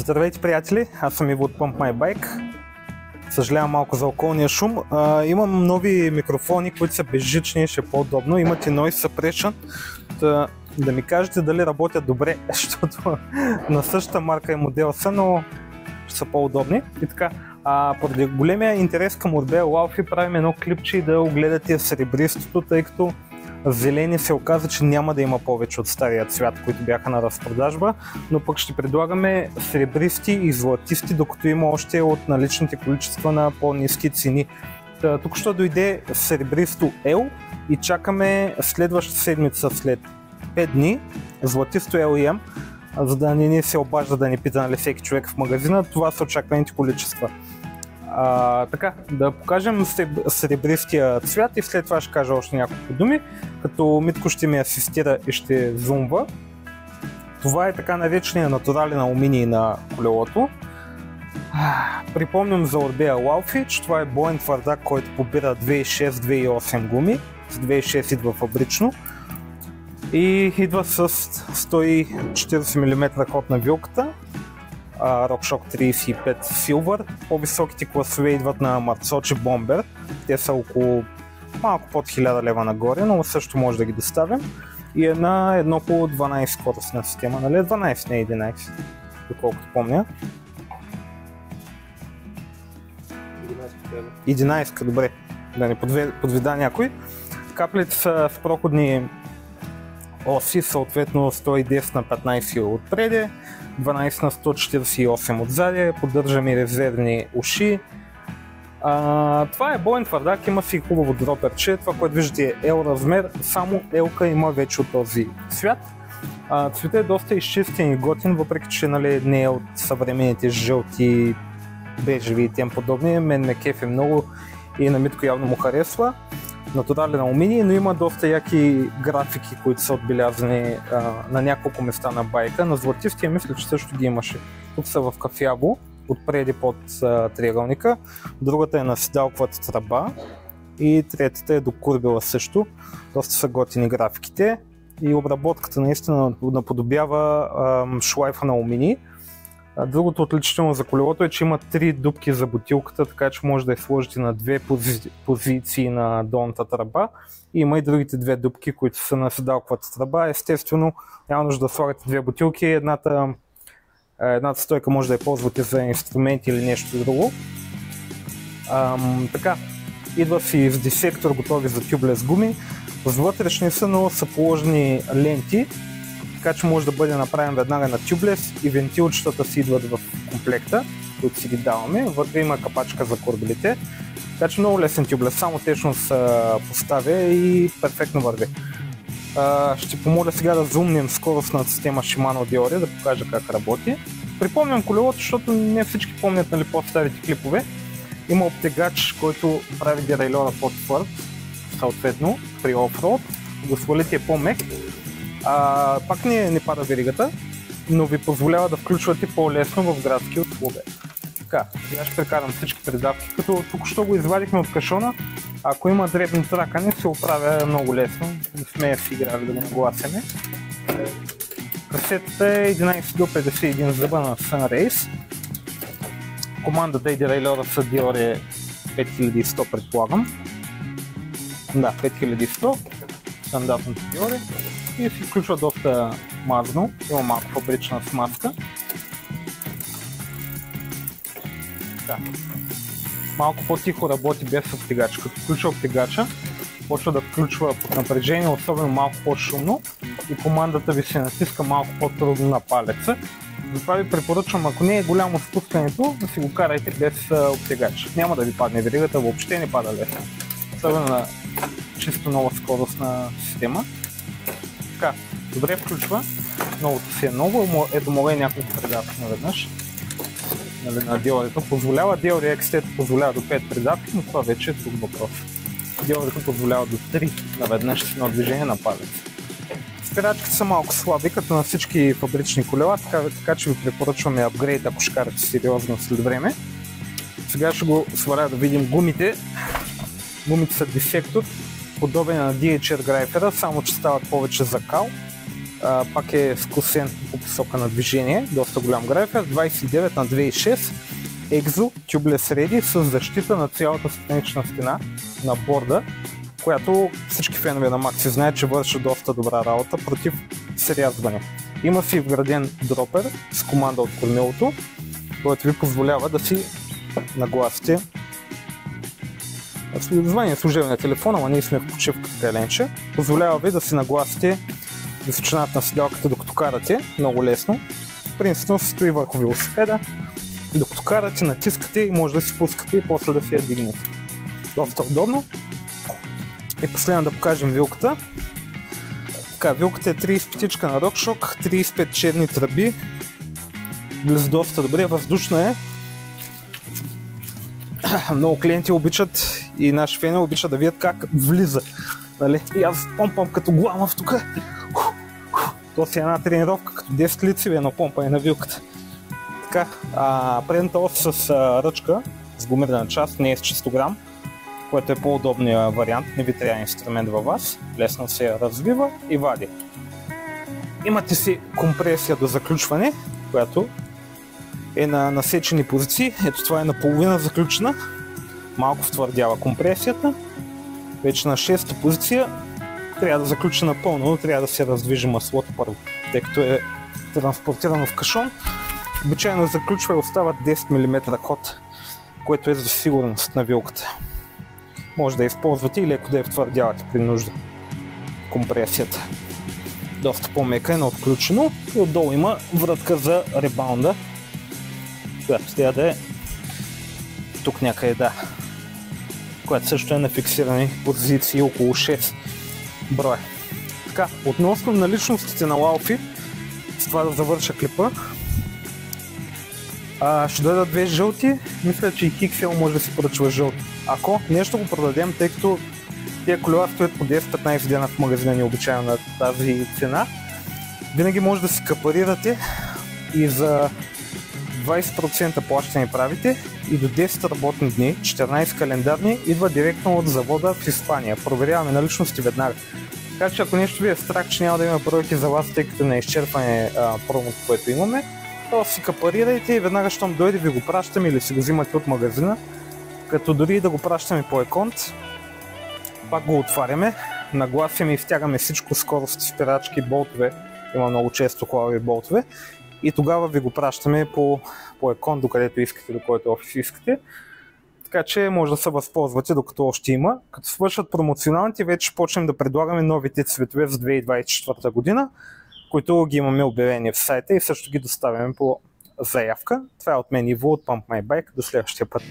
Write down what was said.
Здравейте, приятели! Аз съм Иво от Pump My Bike. Съжалявам малко за околния шум. Имам нови микрофони, които са безжични, ще е по-удобно. Имат и Noise Suppression. Да ми кажете дали работят добре, защото на същата марка и модел са, но ще са по-удобни. И така, поради големия интерес към Orbea Laufey правим едно клипче и да огледате сребристото, тъй като зелени се оказа, че няма да има повече от стария цвят, които бяха на разпродажба, но пък ще предлагаме сребристи и златисти, докато има още от наличните количества на по-ниски цени. Тук ще дойде сребристо L и чакаме следващата седмица, след 5 дни, златисто L и M, за да не ни се обажда да ни пита, нали, всеки човек в магазина. Това са очакваните количества. Така, да покажем сребристия цвят и след това ще кажа още няколко думи, като Митко ще ми асистира и ще зумва. Това е така наречения натурален алуминий на колелото. Припомням за Orbea Laufey, че това е боен твърдак, който побира 2.6-2.8 гуми. С 2.6 идва фабрично и идва с 140 мм ход на вилката. RockShox 35 Silver. По-високите класове идват на Marzocchi Bomber. Те са около малко под 1000 лева нагоре, но също може да ги доставим. И едно по 12 скоростна система, нали? 12, не 11, доколкото помня. 11, добре, да не подведа някой. Каплите са с проходни оси, съответно 110 на 15 отпреди, 12 на 148 отзади, поддържаме резервни уши. Това е боен твърдак, има си хубаво дроперче, това, което виждате е L размер, само L-ка има вече от този цвят. Цветът е доста изчистен и готин, въпреки че, нали, не е от съвременните жълти, бежеви и тем подобни. Мен ме кефи много и на Митко явно му харесва. Натурален алуминий, но има доста яки графики, които са отбелязани на няколко места на байка. На златистия мисля, че също ги имаше. Тук са в кафяво, отпреди под триъгълника. Другата е на седалковата тръба и третата е до курбела също. Доста са готини графиките и обработката наистина наподобява шлайфа на алуминий. Другото отличително за колелото е, че има 3 дупки за бутилката, така че може да я сложите на 2 позиции на долната тръба. И има и другите 2 дупки, които са на седалковата тръба. Естествено, няма нужда да слагате 2 бутилки. Едната стойка може да я ползвате за инструменти или нещо друго. Така, идва си с дисектор, готови за тюблес гуми. Вътрешни са, но са положени ленти, така че може да бъде направен веднага на тюблес и вентилчетата си идват в комплекта, които си ги даваме. Вътре има капачка за курбелите, така че много лесен тюблес, само течно се поставя и перфектно върви. Ще помоля сега да зумнем скоростната система Shimano Deore, да покажа как работи. Припомням колелото, защото не всички помнят, нали, по-старите клипове. Има обтегач, който прави дерайлера по-твърд, съответно при оффроуд. Го свалите е по-мек. Пак не пада веригата, но ви позволява да включвате по-лесно в градски условия. Така, сега ще прекарам всички придавки, като тук що го извадихме от кашона. Ако има дребно тракане, се оправя много лесно. Не сме си играли да го нагласяме. Касетата е 11 до 51 зъба на Sunrace. Командата и дерайлера са Deore 5100, предполагам. Да, 5100. Стандартното Deore. И се включва доста мазно, има малко фабрична смазка. Да. Малко по-тихо работи без обтегач. Като включва обтегача, почва да включва под напрежение, особено малко по-шумно и командата ви се натиска малко по-трудно на палеца. Затова ви препоръчвам, ако не е голямо спускането, да си го карайте без обтегач. Няма да ви падне веригата, въобще не пада лесно. Особено на чисто нова скоростна система. Така, добре включва, новото си е ново, ето мога и няколко придавки наведнъж, нали, на Deore-то позволява, Deore XT позволява до 5 придавки, но това вече е друг въпрос. Deore-то позволява до 3 наведнъж с едно движение на палец. Спирачките са малко слаби, като на всички фабрични колела, така че ви препоръчваме апгрейд, ако ще карате сериозно след време. Сега ще го сваля да видим гумите. Гумите са дефектор, подобен на DHR Грайфера, само че стават повече за кал. пак е скосен по посока на движение, доста голям график, 29 на 2.6, Exo Tubeless Ready с защита на цялата странична стена на борда, която всички фенове на Maxi знаят, че върши доста добра работа против срязване. Има си вграден дропер с команда от корнилото, който ви позволява да си нагласите звъня служебния телефон, ама ние сме в почивка така ленче. Позволява ви да си нагласите височината на седалката докато карате, много лесно. Принципно се стои върху велосипеда, докато карате, натискате и може да си пускате и после да си я дигнете. Доста удобно. И последно да покажем вилката. Така, вилката е 35 на RockShox, 35 черни тръби, влиза доста добре, въздушна е. Много клиенти обичат и наши фени обичат да видят как влиза. Нали? И аз помпам като гламав тук. То си е една тренировка, като 10 лицеви на помпане на вилката. Така, предната ос с ръчка, с гумирана част, не е с чистограм, което е по-удобният вариант, не ви трябва инструмент във вас, лесно се развива и вади. Имате си компресия до заключване, която е на насечени позиции. Ето това е наполовина заключена, малко втвърдява компресията. Вече на 6-та позиция трябва да заключи напълно, но трябва да се раздвижи маслото първо, тъй като е транспортирано в кашон. Обичайно заключва и остават 10 мм ход, което е за сигурност на вилката. Може да използвате и леко да я втвърдявате при нужда. Компресията доста по-мека е на отключено и отдолу има вратка за ребаунда, която трябва да е тук някъде, да, която също е на фиксирани позиции около 6 броя. Така, относно наличностите на Laofi, с това да завърша клипа, ще дойдат две жълти, мисля, че и Hixel може да си поръчва жълти. Ако нещо го продадем, тъй като тия колела стоят по 10-15 дена в магазина необичайно на тази цена, винаги може да си капарирате и за 20% плащане правите и до 10 работни дни, 14 календарни, идва директно от завода в Испания. Проверяваме наличности веднага. Така че ако нещо ви е страх, че няма да има бройки за вас, тъй като не изчерпане промото, което имаме, то си капарирайте и веднага, щом дойде, ви го пращаме или си го взимате от магазина. Като дори да го пращаме по еконт, пак го отваряме, нагласяме и втягаме всичко, скорости, спирачки, болтове, има много често хлави болтове, и тогава ви го пращаме по екон, докъдето искате, до който офис искате. Така че може да се възползвате докато още има. Като свършат промоционалните, вече почнем да предлагаме новите цветове за 2024 година, които ги имаме обявени в сайта и също ги доставяме по заявка. Това е от мен Иво от Pump My Bike. До следващия път.